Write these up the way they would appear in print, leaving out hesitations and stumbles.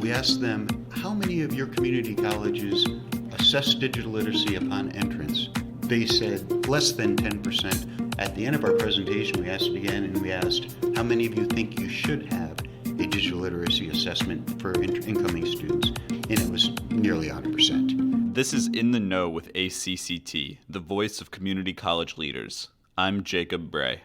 we asked them, how many of your community colleges assess digital literacy upon entrance? They said less than 10%. At the end of our presentation, we asked it again, and we asked, how many of you think you should have a digital literacy assessment for incoming students? And it was nearly 100%. This is In the Know with ACCT, the voice of community college leaders. I'm Jacob Bray.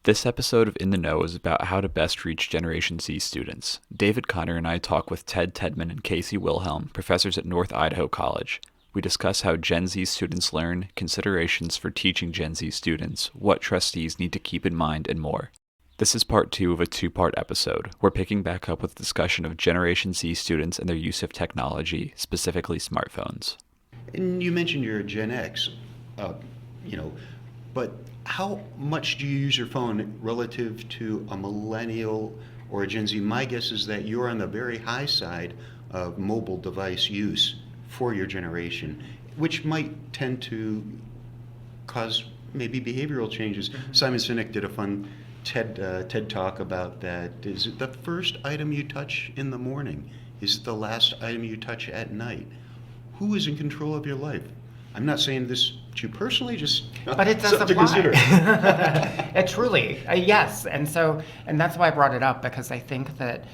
This episode of In the Know is about how to best reach Generation Z students. David Connor and I talk with Tedmon and Casey Wilhelm, professors at North Idaho College. We discuss how Gen Z students learn, considerations for teaching Gen Z students, what trustees need to keep in mind, and more. This is part 2 of a 2-part episode. We're picking back up with a discussion of Generation Z students and their use of technology, specifically smartphones. And you mentioned you're a Gen X, but how much do you use your phone relative to a millennial or a Gen Z? My guess is that you're on the very high side of mobile device use for your generation, which might tend to cause maybe behavioral changes. Simon Sinek did a fun TED talk about that. Is it the first item you touch in the morning? Is it the last item you touch at night? Who is in control of your life? I'm not saying this to you personally, just but it does something to consider. It truly, yes, and that's why I brought it up, because I think that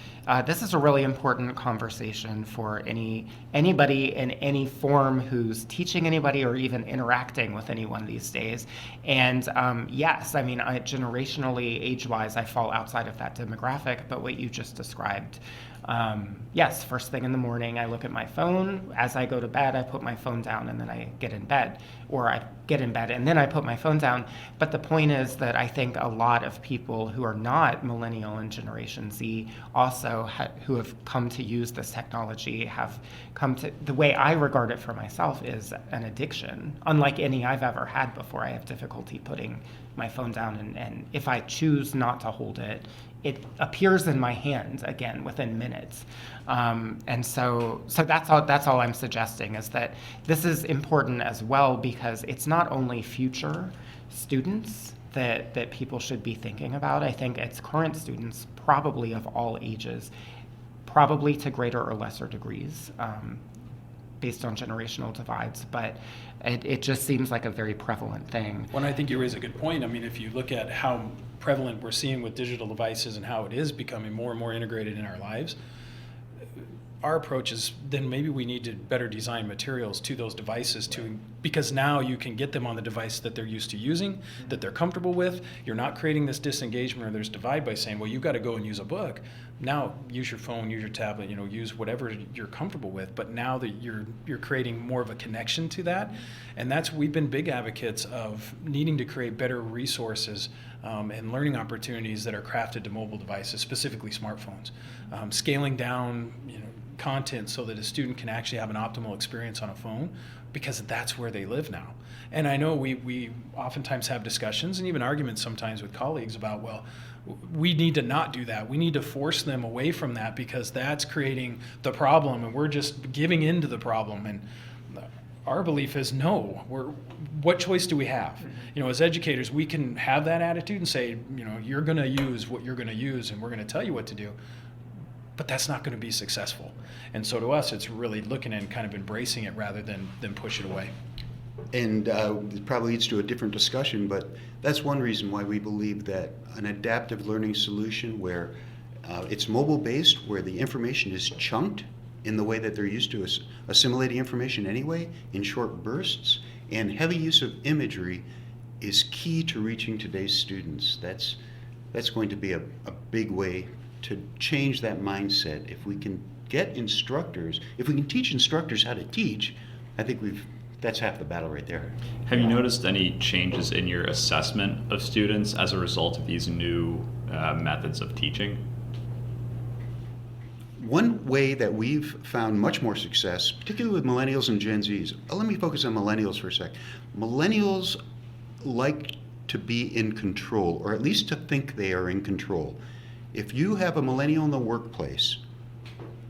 this is a really important conversation for anybody in any form who's teaching anybody or even interacting with anyone these days. And yes, I mean, generationally, age-wise, I fall outside of that demographic, but what you just described. Yes, first thing in the morning, I look at my phone. As I go to bed, I put my phone down and then I get in bed. Or I get in bed and then I put my phone down. But the point is that I think a lot of people who are not millennial and Generation Z also who have come to use this technology have come to, the way I regard it for myself is an addiction. Unlike any I've ever had before, I have difficulty putting my phone down, and if I choose not to hold it, it appears in my hand again within minutes. And so that's all I'm suggesting, is that this is important as well, because it's not only future students that people should be thinking about. I think it's current students, probably of all ages, probably to greater or lesser degrees, based on generational divides, but it just seems like a very prevalent thing. Well, I think you raise a good point. I mean, if you look at how prevalent we're seeing with digital devices and how it is becoming more and more integrated in our lives, our approach is then maybe we need to better design materials to those devices because now you can get them on the device that they're used to using, that they're comfortable with. You're not creating this disengagement or there's divide by saying, well, you've got to go and use a book. Now use your phone, use your tablet, use whatever you're comfortable with. But now that you're creating more of a connection to that, and we've been big advocates of needing to create better resources and learning opportunities that are crafted to mobile devices, specifically smartphones, scaling down, content so that a student can actually have an optimal experience on a phone, because that's where they live now. And I know we oftentimes have discussions and even arguments sometimes with colleagues about, well, we need to not do that. We need to force them away from that because that's creating the problem and we're just giving in to the problem. And our belief is no, what choice do we have? As educators, we can have that attitude and say, you're going to use what you're going to use and we're going to tell you what to do. But that's not going to be successful. And so to us, it's really looking and kind of embracing it rather than push it away. And it probably leads to a different discussion, but that's one reason why we believe that an adaptive learning solution where it's mobile-based, where the information is chunked in the way that they're used to assimilating information anyway, in short bursts, and heavy use of imagery is key to reaching today's students. That's going to be a big way to change that mindset. If we can teach instructors how to teach, I think that's half the battle right there. Have you noticed any changes in your assessment of students as a result of these new methods of teaching? One way that we've found much more success, particularly with millennials and Gen Zs, let me focus on millennials for a sec. Millennials like to be in control, or at least to think they are in control. If you have a millennial in the workplace,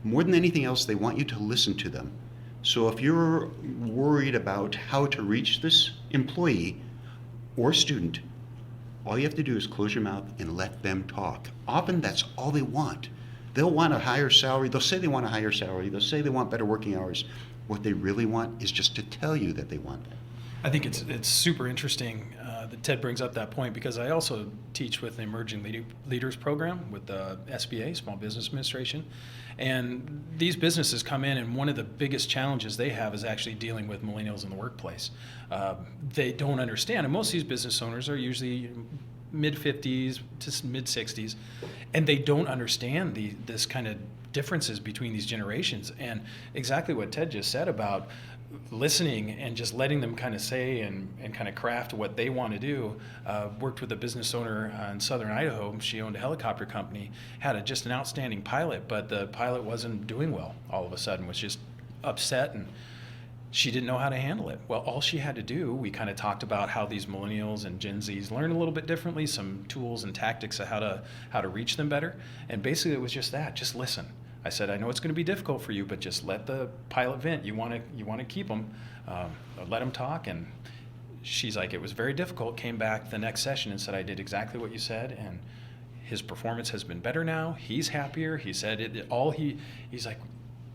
more than anything else, they want you to listen to them. So if you're worried about how to reach this employee or student, all you have to do is close your mouth and let them talk. Often that's all they want. They'll want a higher salary. They'll say they want a higher salary. They'll say they want better working hours. What they really want is just to tell you that they want that. I think it's super interesting that Ted brings up that point, because I also teach with the Emerging Leaders program with the SBA, Small Business Administration. And these businesses come in, and one of the biggest challenges they have is actually dealing with millennials in the workplace. They don't understand, and most of these business owners are usually mid-50s to mid-60s, and they don't understand this kind of differences between these generations. And exactly what Ted just said about listening and just letting them kind of say and kind of craft what they want to do. Worked with a business owner in Southern Idaho. She owned a helicopter company, had just an outstanding pilot, but the pilot wasn't doing well all of a sudden, was just upset, and she didn't know how to handle it. Well, all she had to do, we kind of talked about how these millennials and Gen Zs learn a little bit differently, some tools and tactics of how to reach them better. And basically it was just that, just listen. I said, I know it's going to be difficult for you, but just let the pilot vent. You want to keep them, let him talk. And she's like, it was very difficult. Came back the next session and said, I did exactly what you said, and his performance has been better now. He's happier. He said he's like,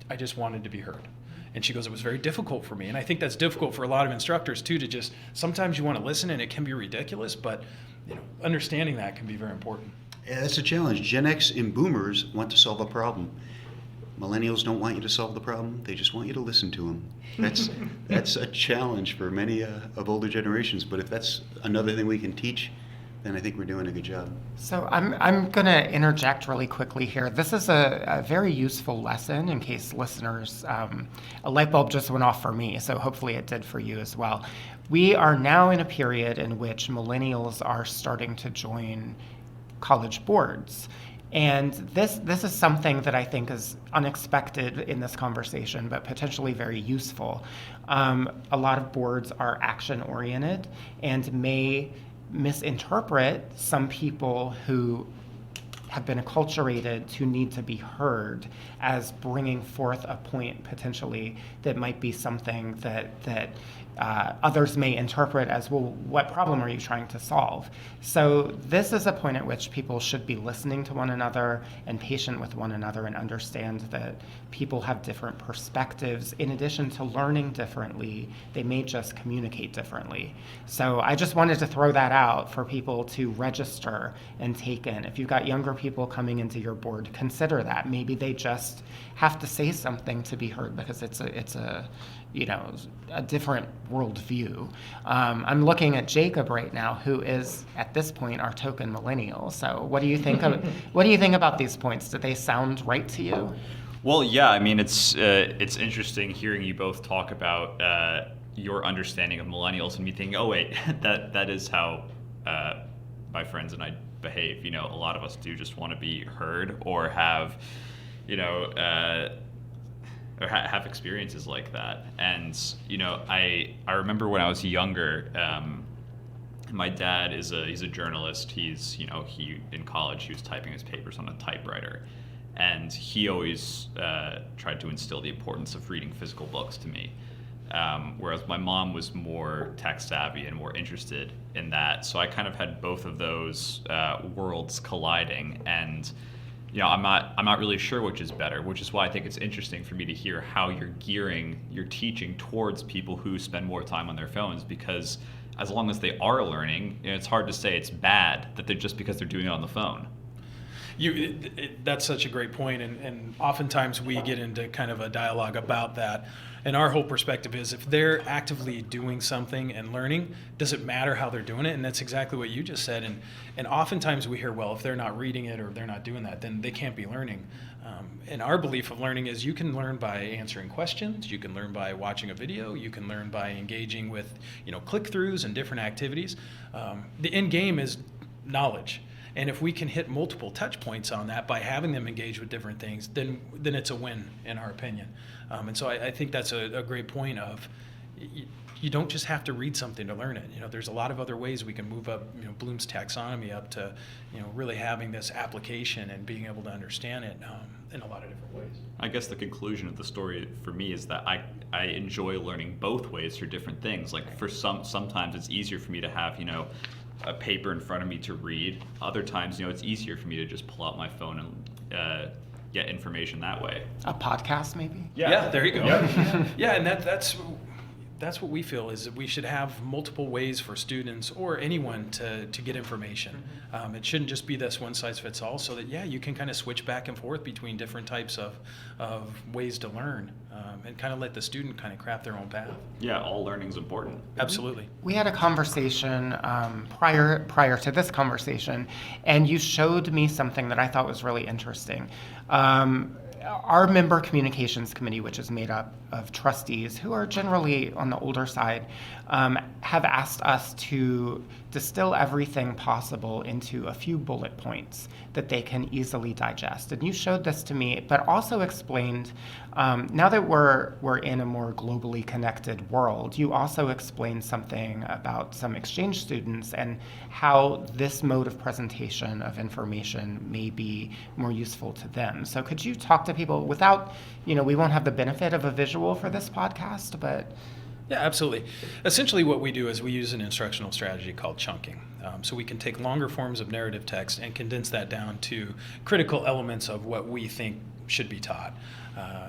I just wanted to be heard. And she goes, it was very difficult for me. And I think that's difficult for a lot of instructors too, to just, sometimes you want to listen and it can be ridiculous, but understanding that can be very important. Yeah, that's a challenge. Gen X and boomers want to solve a problem. Millennials don't want you to solve the problem. They just want you to listen to them. That's a challenge for many of older generations. But if that's another thing we can teach, then I think we're doing a good job. So I'm going to interject really quickly here. This is a very useful lesson in case listeners, a light bulb just went off for me, so hopefully it did for you as well. We are now in a period in which millennials are starting to join college boards. And this is something that I think is unexpected in this conversation, but potentially very useful. A lot of boards are action-oriented and may misinterpret some people who have been acculturated to need to be heard as bringing forth a point potentially that might be something that others may interpret as, well, what problem are you trying to solve? So this is a point at which people should be listening to one another and patient with one another and understand that people have different perspectives. In addition to learning differently, they may just communicate differently. So I just wanted to throw that out for people to register and take in. If you've got younger people coming into your board, consider that. Maybe they just have to say something to be heard because it's a different worldview. I'm looking at Jacob right now, who is at this point our token millennial. So what do you think about these points? Do they sound right to you? Well, yeah. I mean, it's interesting hearing you both talk about your understanding of millennials and me thinking, oh wait, that is how my friends and I behave. A lot of us do just want to be heard or have, or have experiences like that. And I remember when I was younger, my dad he's a journalist. He's in college he was typing his papers on a typewriter, and he always tried to instill the importance of reading physical books to me. Whereas my mom was more tech savvy and more interested in that. So I kind of had both of those worlds colliding, and I'm not really sure which is better, which is why I think it's interesting for me to hear how you're gearing your teaching towards people who spend more time on their phones, because as long as they are learning, it's hard to say it's bad that they're just because they're doing it on the phone. That's such a great point, and oftentimes we get into kind of a dialogue about that. And our whole perspective is, if they're actively doing something and learning, does it matter how they're doing it? And that's exactly what you just said. And oftentimes we hear, well, if they're not reading it or they're not doing that, then they can't be learning. And our belief of learning is you can learn by answering questions, you can learn by watching a video, you can learn by engaging with click-throughs and different activities. The end game is knowledge. And if we can hit multiple touch points on that by having them engage with different things, then it's a win, in our opinion. And so I think that's a great point of, you don't just have to read something to learn it. There's a lot of other ways we can move up, Bloom's taxonomy up to, really having this application and being able to understand it in a lot of different ways. I guess the conclusion of the story for me is that I enjoy learning both ways for different things. Like for sometimes it's easier for me to have, a paper in front of me to read. Other times, it's easier for me to just pull out my phone and, get information that way. A podcast, maybe? Yeah, there you go. Yeah, and that's what we feel is that we should have multiple ways for students or anyone to get information. It shouldn't just be this one size fits all, so that you can kind of switch back and forth between different types of ways to learn, and kind of let the student kind of craft their own path. Yeah, all learning's important. Absolutely. We had a conversation prior to this conversation, and you showed me something that I thought was really interesting. Our member communications committee, which is made up of trustees who are generally on the older side, have asked us to distill everything possible into a few bullet points that they can easily digest. And you showed this to me, but also explained, now that we're in a more globally connected world, you also explained something about some exchange students and how this mode of presentation of information may be more useful to them. So could you talk to people without, we won't have the benefit of a visual for this podcast, but... Yeah, absolutely. Essentially what we do is we use an instructional strategy called chunking. So we can take longer forms of narrative text and condense that down to critical elements of what we think should be taught.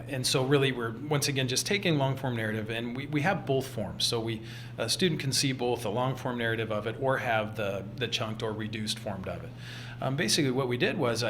And so really we're, once again, just taking long form narrative, and we have both forms. So a student can see both the long form narrative of it or have the chunked or reduced form of it. Basically what we did was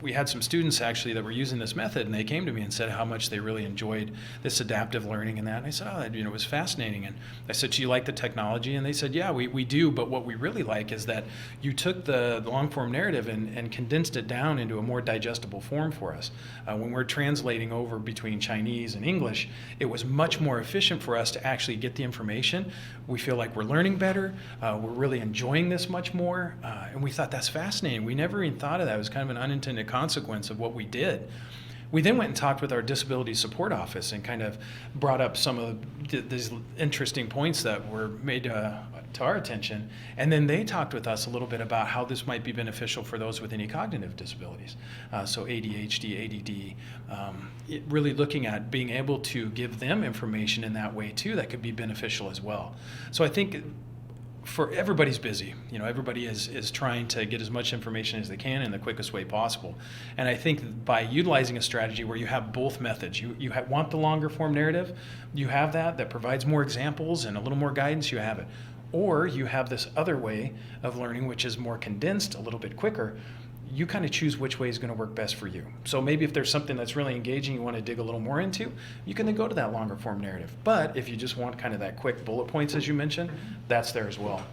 we had some students actually that were using this method, and they came to me and said how much they really enjoyed this adaptive learning and that. And I said, it was fascinating. And I said, do you like the technology? And they said, yeah, we do. But what we really like is that you took the long form narrative and condensed it down into a more digestible form for us. When we're translating over between Chinese and English, it was much more efficient for us to actually get the information. We feel like we're learning better. We're really enjoying this much more. And we thought that's fascinating. We never even thought of that. It was kind of an unintended consequence of what we did. We then went and talked with our disability support office and kind of brought up some of these interesting points that were made to our attention. And then they talked with us a little bit about how this might be beneficial for those with any cognitive disabilities. So ADHD, ADD, really looking at being able to give them information in that way too that could be beneficial as well. So I think for everybody's busy, everybody is trying to get as much information as they can in the quickest way possible. And I think by utilizing a strategy where you have both methods, you want the longer form narrative, you have that provides more examples and a little more guidance, you have it. Or you have this other way of learning, which is more condensed, a little bit quicker. You kind of choose which way is going to work best for you. So maybe if there's something that's really engaging you want to dig a little more into, you can then go to that longer form narrative. But if you just want kind of that quick bullet points, as you mentioned, that's there as well.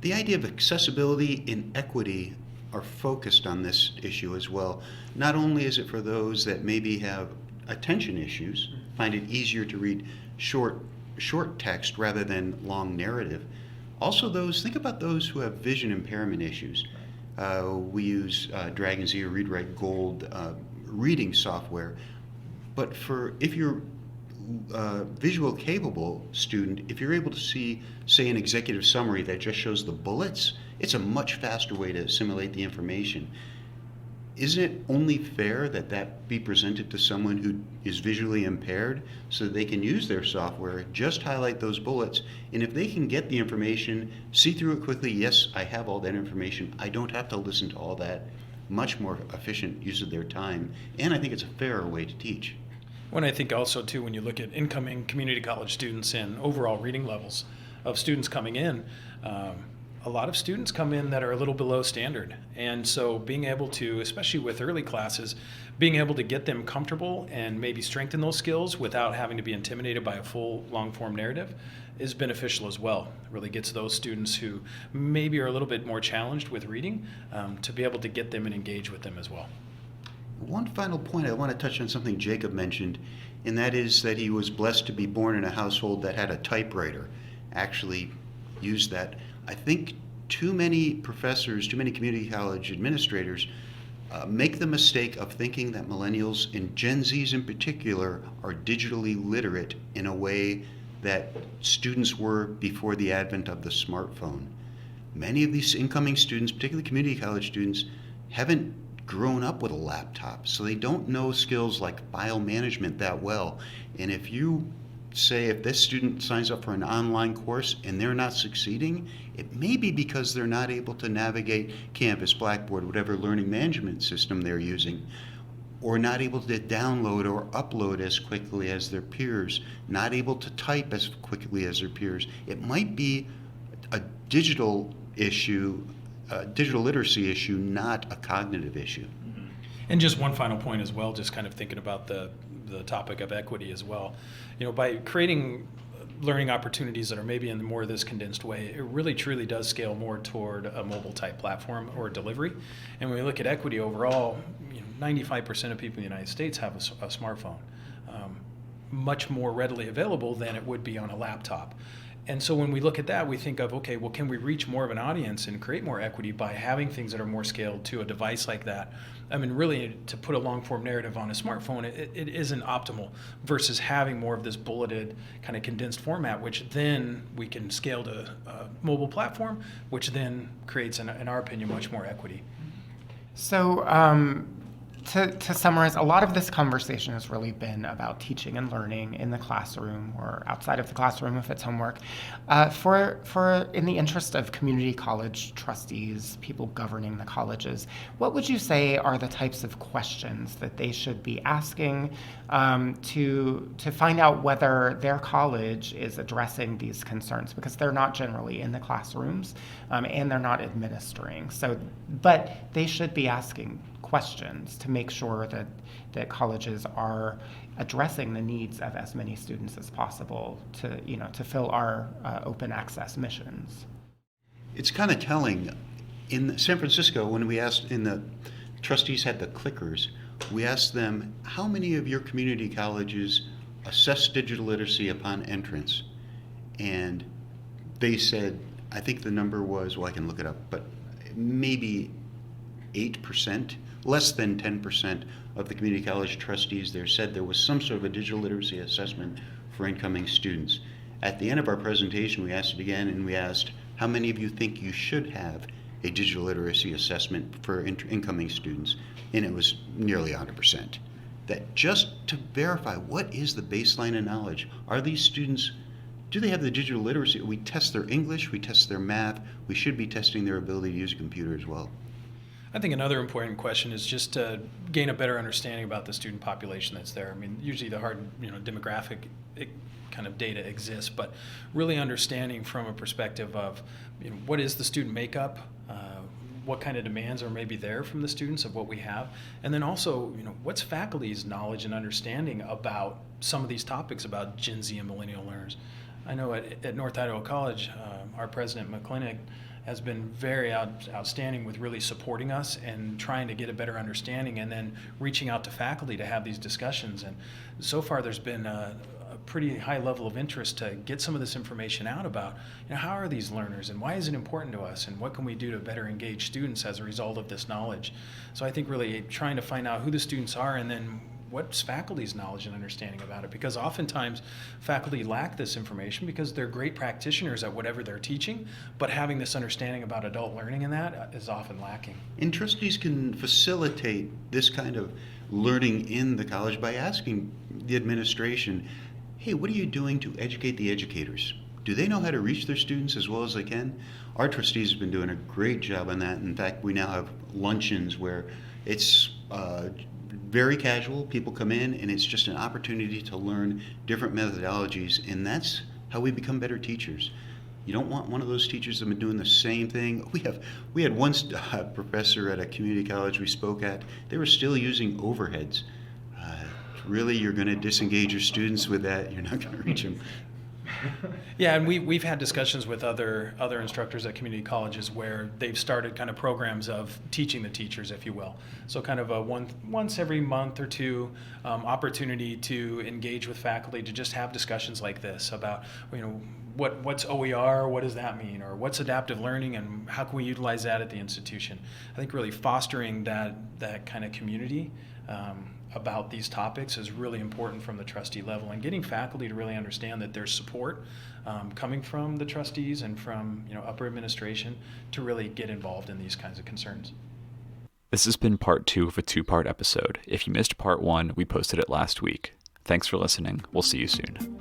The idea of accessibility and equity are focused on this issue as well. Not only is it for those that maybe have attention issues, find it easier to read short text rather than long narrative. Also think about those who have vision impairment issues. We use Dragon Z or Read Write Gold reading software, but if you're a visual capable student, if you're able to see, say, an executive summary that just shows the bullets, it's a much faster way to assimilate the information. Isn't it only fair that be presented to someone who is visually impaired so that they can use their software, just highlight those bullets, and if they can get the information, see through it quickly, yes, I have all that information, I don't have to listen to all that, much more efficient use of their time, and I think it's a fairer way to teach. When I think also too, when you look at incoming community college students and overall reading levels of students coming in, a lot of students come in that are a little below standard. And so being able to, especially with early classes, being able to get them comfortable and maybe strengthen those skills without having to be intimidated by a full long form narrative is beneficial as well. It really gets those students who maybe are a little bit more challenged with reading to be able to get them and engage with them as well. One final point, I want to touch on something Jacob mentioned, and that is that he was blessed to be born in a household that had a typewriter, actually used that. I think too many professors, too many community college administrators make the mistake of thinking that millennials and Gen Zs in particular are digitally literate in a way that students were before the advent of the smartphone. Many of these incoming students, particularly community college students, haven't grown up with a laptop, so they don't know skills like file management that well. And if this student signs up for an online course and they're not succeeding, it may be because they're not able to navigate Canvas, Blackboard, whatever learning management system they're using. or not able to download or upload as quickly as their peers, not able to type as quickly as their peers. It might be a digital issue, a digital literacy issue, not a cognitive issue. And just one final point as well, just kind of thinking about the topic of equity as well. By creating learning opportunities that are maybe in more of this condensed way, it really truly does scale more toward a mobile type platform or delivery. And when we look at equity overall, 95% of people in the United States have a smartphone, much more readily available than it would be on a laptop. And so when we look at that, we think of, okay, well, can we reach more of an audience and create more equity by having things that are more scaled to a device like that? I mean, really, to put a long-form narrative on a smartphone, it isn't optimal versus having more of this bulleted, kind of condensed format, which then we can scale to a mobile platform, which then creates, in our opinion, much more equity. So to summarize, a lot of this conversation has really been about teaching and learning in the classroom or outside of the classroom if it's homework. For in the interest of community college trustees, people governing the colleges, what would you say are the types of questions that they should be asking to find out whether their college is addressing these concerns? Because they're not generally in the classrooms and they're not administering. But they should be asking questions to make sure that colleges are addressing the needs of as many students as possible to fill our open access missions. It's kind of telling. In San Francisco, when we asked, the trustees had the clickers, we asked them, how many of your community colleges assess digital literacy upon entrance? And they said, I think the number was, well, I can look it up, but maybe 8%. Less than 10% of the community college trustees there said there was some sort of a digital literacy assessment for incoming students. At the end of our presentation, we asked it again, and we asked, how many of you think you should have a digital literacy assessment for incoming students? And it was nearly 100%. That just to verify, what is the baseline of knowledge? Are these students, do they have the digital literacy? We test their English, we test their math, we should be testing their ability to use a computer as well. I think another important question is just to gain a better understanding about the student population that's there. I mean, usually the hard, demographic kind of data exists, but really understanding from a perspective of, what is the student makeup, what kind of demands are maybe there from the students of what we have, and then also, what's faculty's knowledge and understanding about some of these topics about Gen Z and millennial learners. I know at North Idaho College, our president, McClintock, has been very outstanding with really supporting us and trying to get a better understanding and then reaching out to faculty to have these discussions. And so far there's been a pretty high level of interest to get some of this information out about, how are these learners and why is it important to us and what can we do to better engage students as a result of this knowledge. So I think really trying to find out who the students are and then what's faculty's knowledge and understanding about it, because oftentimes faculty lack this information because they're great practitioners at whatever they're teaching, but having this understanding about adult learning in that is often lacking. And trustees can facilitate this kind of learning in the college by asking the administration, hey, what are you doing to educate the educators? Do they know how to reach their students as well as they can? Our trustees have been doing a great job on that. In fact, we now have luncheons where it's very casual. People come in and it's just an opportunity to learn different methodologies, and that's how we become better teachers. You don't want one of those teachers that have been doing the same thing. We had one professor at a community college we spoke at. They were still using overheads. Really, you're going to disengage your students with that. You're not going to reach them. Yeah, and we've had discussions with other instructors at community colleges where they've started kind of programs of teaching the teachers, if you will. So kind of a once every month or two opportunity to engage with faculty to just have discussions like this about, what's OER, what does that mean, or what's adaptive learning, and how can we utilize that at the institution. I think really fostering that kind of community about these topics is really important from the trustee level, and getting faculty to really understand that there's support coming from the trustees and from upper administration to really get involved in these kinds of concerns. This has been part 2 of a 2-part episode. If you missed part 1, we posted it last week. Thanks for listening. We'll see you soon.